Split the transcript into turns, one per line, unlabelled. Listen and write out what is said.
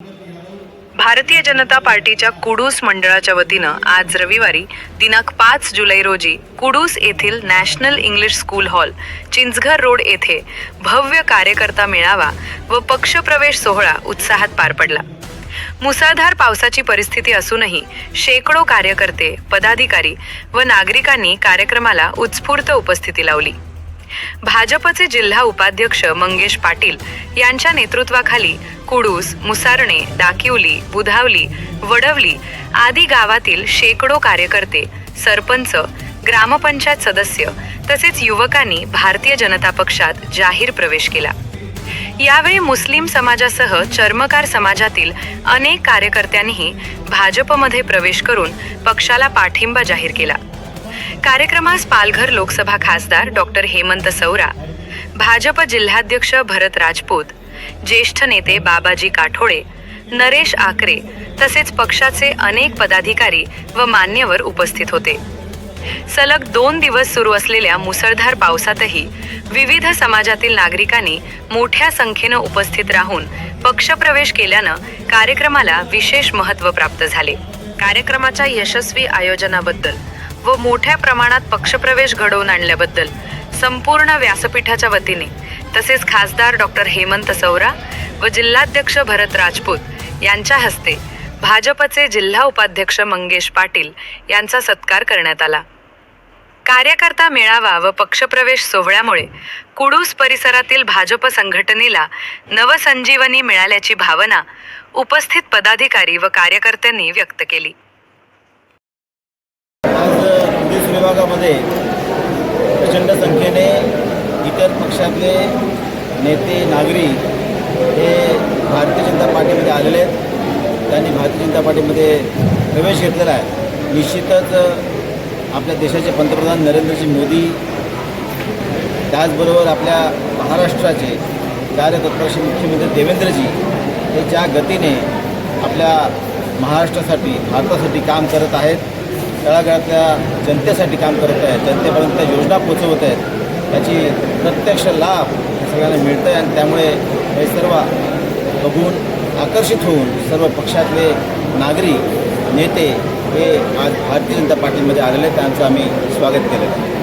भारतीय जनता पार्टीच्या कुडूस मंडळाच्या वतीनं आज रविवारी दिनांक 5 जुलै रोजी कुडूस येथील national English school hall, Chinchghar road येथे भव्य कार्यकर्ता मेळावा व पक्षप्रवेश सोहळा उत्साहात पार पडला. मुसळधार पावसाची परिस्थिती असूनही शेकडो कार्यकर्ते, पदाधिकारी व नागरिकांनी कार्यक्रमाला उत्स्फूर्त उपस्थिती लावली. भाजपचे जिल्हा उपाध्यक्ष मंगेश पाटील यांच्या नेतृत्वाखाली कुडूस, मुसारणे, डाकिवली, बुधावली, वडवली आदी गावातील शेकडो कार्यकर्ते, सरपंच, ग्रामपंचायत सदस्य तसेच युवकांनी भारतीय जनता पक्षात जाहीर प्रवेश केला. यावेळी मुस्लिम समाजासह चर्मकार समाजातील अनेक कार्यकर्त्यांनीही भाजपमध्ये प्रवेश करून पक्षाला पाठिंबा जाहीर केला. कार्यक्रमास पालघर लोकसभा खासदार डॉक्टर हेमंत सौरा, भाजप जिल्हाध्यक्ष भरत राजपूत, ज्येष्ठ नेते बाबाजी काठोळे, नरेश आकरे तसेच पक्षाचे अनेक पदाधिकारी व मान्यवर उपस्थित होते. सलग 2 दिवस सुरू असलेल्या मुसळधार पावसातही विविध समाजातील नागरिकांनी मोठ्या संख्येनं उपस्थित राहून पक्षप्रवेश केल्यानं कार्यक्रमाला विशेष महत्त्व प्राप्त झाले. कार्यक्रमाच्या यशस्वी आयोजनाबद्दल व मोठ्या प्रमाणात पक्षप्रवेश घडवून आणल्याबद्दल संपूर्ण व्यासपीठाच्या वतीने तसेच खासदार डॉक्टर हेमंत सौरा व जिल्हाध्यक्ष भरत राजपूत यांच्या हस्ते भाजपचे जिल्हा उपाध्यक्ष मंगेश पाटील यांचा सत्कार करण्यात आला. कार्यकर्ता मेळावा व पक्षप्रवेश सोहळ्यामुळे कुडूस परिसरातील भाजप संघटनेला नवसंजीवनी मिळाल्याची भावना उपस्थित पदाधिकारी व कार्यकर्त्यांनी व्यक्त केली.
कुडूस विभागामध्ये प्रचंड संख्येने इतर पक्षातले नेते, नागरिक हे भारतीय जनता पार्टीमध्ये आलेले आहेत. त्यांनी भारतीय जनता पार्टीमध्ये प्रवेश घेतलेला आहे. निश्चितच आपल्या देशाचे पंतप्रधान नरेंद्रजी मोदी, त्याचबरोबर आपल्या महाराष्ट्राचे कार्यतत्पर श्री मुख्यमंत्री देवेंद्रजी हे ज्या गतीने आपल्या महाराष्ट्रासाठी, भारतासाठी काम करत आहेत, तळागाळातल्या जनतेसाठी काम करत आहेत, जनतेपर्यंत योजना पोचवत आहेत, याची प्रत्यक्ष लाभ सगळ्यांना मिळतं आहे. आणि त्यामुळे हे सर्व बघून आकर्षित होऊन सर्व पक्षातले नागरिक, नेते हे आज भारतीय जनता पार्टीमध्ये आलेले आहेत. त्यांचं आम्ही स्वागत केलं.